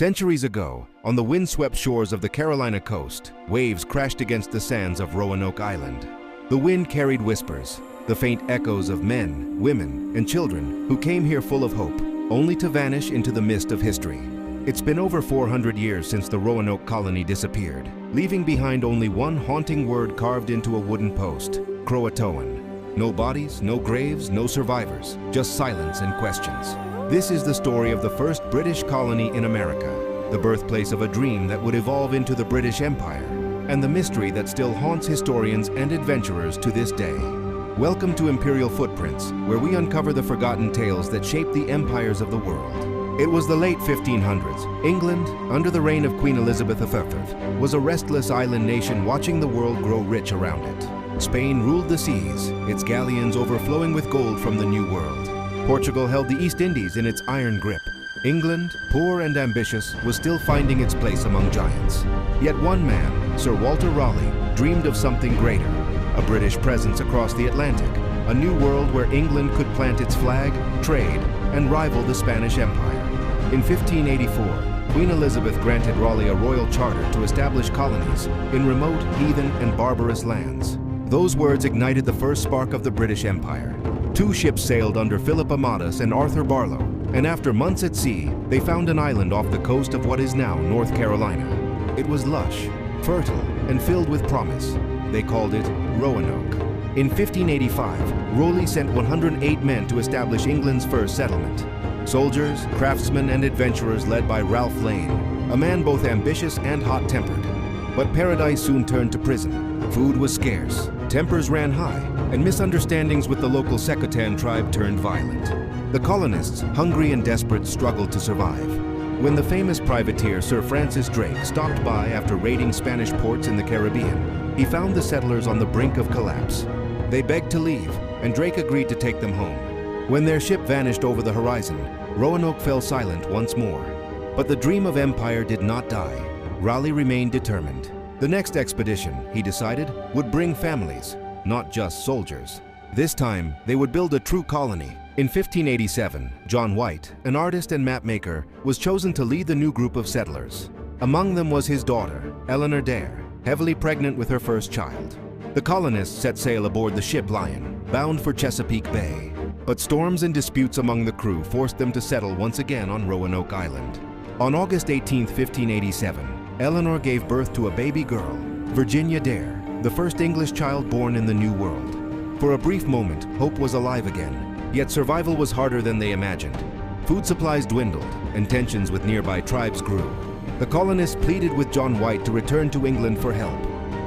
Centuries ago, on the windswept shores of the Carolina coast, waves crashed against the sands of Roanoke Island. The wind carried whispers, the faint echoes of men, women, and children who came here full of hope, only to vanish into the mist of history. It's been over 400 years since the Roanoke colony disappeared, leaving behind only one haunting word carved into a wooden post: CROATOAN. No bodies, no graves, no survivors, just silence and questions. This is the story of the first British colony in America, the birthplace of a dream that would evolve into the British Empire, and the mystery that still haunts historians and adventurers to this day. Welcome to Imperial Footprints, where we uncover the forgotten tales that shaped the empires of the world. It was the late 1500s. England, under the reign of Queen Elizabeth I, was a restless island nation watching the world grow rich around it. Spain ruled the seas, its galleons overflowing with gold from the New World. Portugal held the East Indies in its iron grip. England, poor and ambitious, was still finding its place among giants. Yet one man, Sir Walter Raleigh, dreamed of something greater, a British presence across the Atlantic, a new world where England could plant its flag, trade, and rival the Spanish Empire. In 1584, Queen Elizabeth granted Raleigh a royal charter to establish colonies in remote, heathen, and barbarous lands. Those words ignited the first spark of the British Empire. Two ships sailed under Philip Amadas and Arthur Barlow, and after months at sea, they found an island off the coast of what is now North Carolina. It was lush, fertile, and filled with promise. They called it Roanoke. In 1585, Raleigh sent 108 men to establish England's first settlement. Soldiers, craftsmen, and adventurers led by Ralph Lane, a man both ambitious and hot-tempered. But paradise soon turned to prison. Food was scarce, tempers ran high, and misunderstandings with the local CROATOAN tribe turned violent. The colonists, hungry and desperate, struggled to survive. When the famous privateer Sir Francis Drake stopped by after raiding Spanish ports in the Caribbean, he found the settlers on the brink of collapse. They begged to leave, and Drake agreed to take them home. When their ship vanished over the horizon, Roanoke fell silent once more. But the dream of empire did not die. Raleigh remained determined. The next expedition, he decided, would bring families, not just soldiers. This time, they would build a true colony. In 1587, John White, an artist and mapmaker, was chosen to lead the new group of settlers. Among them was his daughter, Eleanor Dare, heavily pregnant with her first child. The colonists set sail aboard the ship Lion, bound for Chesapeake Bay. But storms and disputes among the crew forced them to settle once again on Roanoke Island. On August 18, 1587, Eleanor gave birth to a baby girl, Virginia Dare, the first English child born in the New World. For a brief moment, hope was alive again, yet survival was harder than they imagined. Food supplies dwindled, and tensions with nearby tribes grew. The colonists pleaded with John White to return to England for help.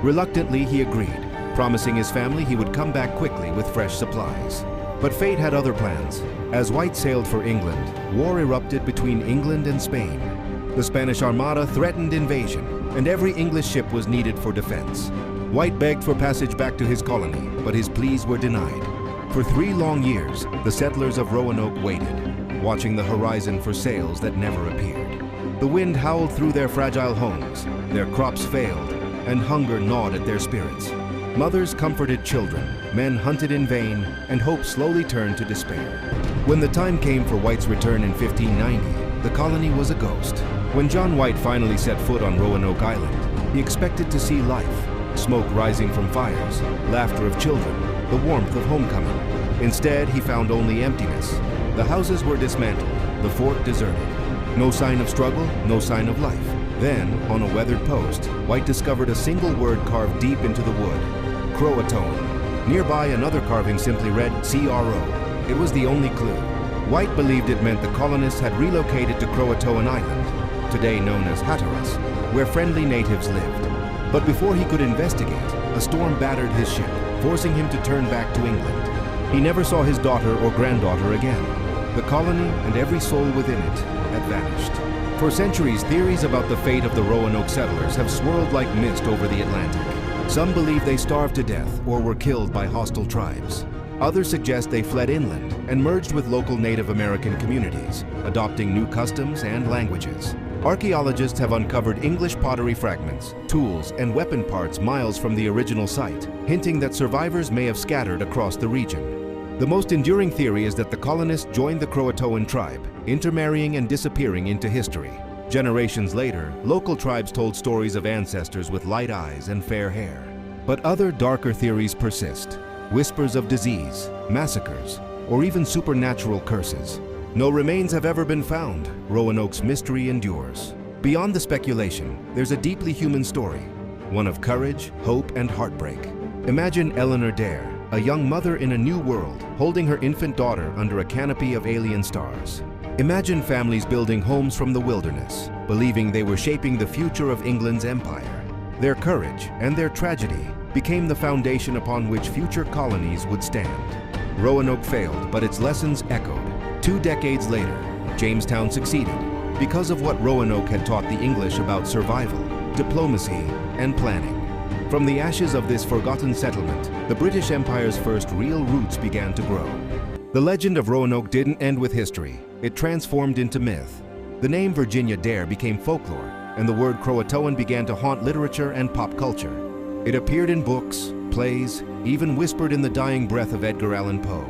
Reluctantly, he agreed, promising his family he would come back quickly with fresh supplies. But fate had other plans. As White sailed for England, war erupted between England and Spain. The Spanish Armada threatened invasion, and every English ship was needed for defense. White begged for passage back to his colony, but his pleas were denied. For 3 long years, the settlers of Roanoke waited, watching the horizon for sails that never appeared. The wind howled through their fragile homes, their crops failed, and hunger gnawed at their spirits. Mothers comforted children, men hunted in vain, and hope slowly turned to despair. When the time came for White's return in 1590, the colony was a ghost. When John White finally set foot on Roanoke Island, he expected to see life, smoke rising from fires, laughter of children, the warmth of homecoming. Instead, he found only emptiness. The houses were dismantled, the fort deserted. No sign of struggle, no sign of life. Then, on a weathered post, White discovered a single word carved deep into the wood: CROATOAN. Nearby, another carving simply read CRO. It was the only clue. White believed it meant the colonists had relocated to CROATOAN Island, today known as Hatteras, where friendly natives lived. But before he could investigate, a storm battered his ship, forcing him to turn back to England. He never saw his daughter or granddaughter again. The colony and every soul within it had vanished. For centuries, theories about the fate of the Roanoke settlers have swirled like mist over the Atlantic. Some believe they starved to death or were killed by hostile tribes. Others suggest they fled inland and merged with local Native American communities, adopting new customs and languages. Archaeologists have uncovered English pottery fragments, tools, and weapon parts miles from the original site, hinting that survivors may have scattered across the region. The most enduring theory is that the colonists joined the CROATOAN tribe, intermarrying and disappearing into history. Generations later, local tribes told stories of ancestors with light eyes and fair hair. But other darker theories persist. Whispers of disease, massacres, or even supernatural curses. No remains have ever been found. Roanoke's mystery endures. Beyond the speculation, there's a deeply human story, one of courage, hope, and heartbreak. Imagine Eleanor Dare, a young mother in a new world, holding her infant daughter under a canopy of alien stars. Imagine families building homes from the wilderness, believing they were shaping the future of England's empire. Their courage and their tragedy became the foundation upon which future colonies would stand. Roanoke failed, but its lessons echoed. 2 decades later, Jamestown succeeded because of what Roanoke had taught the English about survival, diplomacy, and planning. From the ashes of this forgotten settlement, the British Empire's first real roots began to grow. The legend of Roanoke didn't end with history. It transformed into myth. The name Virginia Dare became folklore, and the word CROATOAN began to haunt literature and pop culture. It appeared in books, plays, even whispered in the dying breath of Edgar Allan Poe.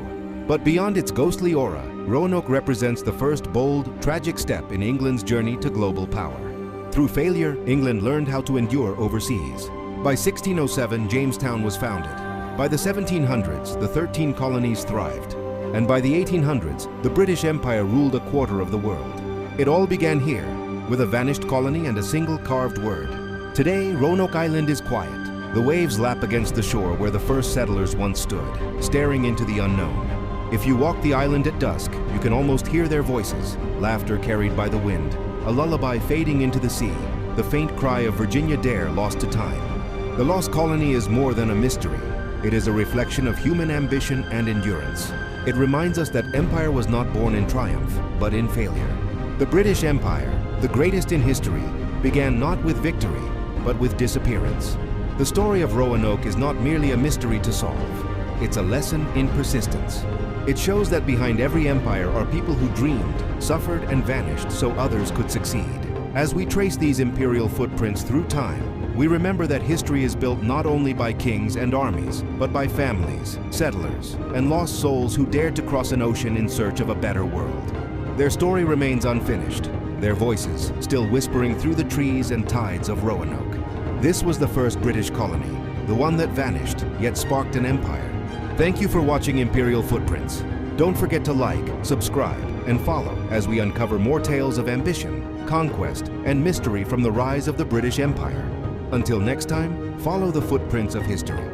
But beyond its ghostly aura, Roanoke represents the first bold, tragic step in England's journey to global power. Through failure, England learned how to endure overseas. By 1607, Jamestown was founded. By the 1700s, the 13 colonies thrived. And by the 1800s, the British Empire ruled a quarter of the world. It all began here, with a vanished colony and a single carved word. Today, Roanoke Island is quiet. The waves lap against the shore where the first settlers once stood, staring into the unknown. If you walk the island at dusk, you can almost hear their voices, laughter carried by the wind, a lullaby fading into the sea, the faint cry of Virginia Dare lost to time. The Lost Colony is more than a mystery. It is a reflection of human ambition and endurance. It reminds us that empire was not born in triumph, but in failure. The British Empire, the greatest in history, began not with victory, but with disappearance. The story of Roanoke is not merely a mystery to solve. It's a lesson in persistence. It shows that behind every empire are people who dreamed, suffered, and vanished so others could succeed. As we trace these imperial footprints through time, we remember that history is built not only by kings and armies, but by families, settlers, and lost souls who dared to cross an ocean in search of a better world. Their story remains unfinished, their voices still whispering through the trees and tides of Roanoke. This was the first British colony, the one that vanished, yet sparked an empire. Thank you for watching Imperial Footprints. Don't forget to like, subscribe, and follow as we uncover more tales of ambition, conquest, and mystery from the rise of the British Empire. Until next time, follow the footprints of history.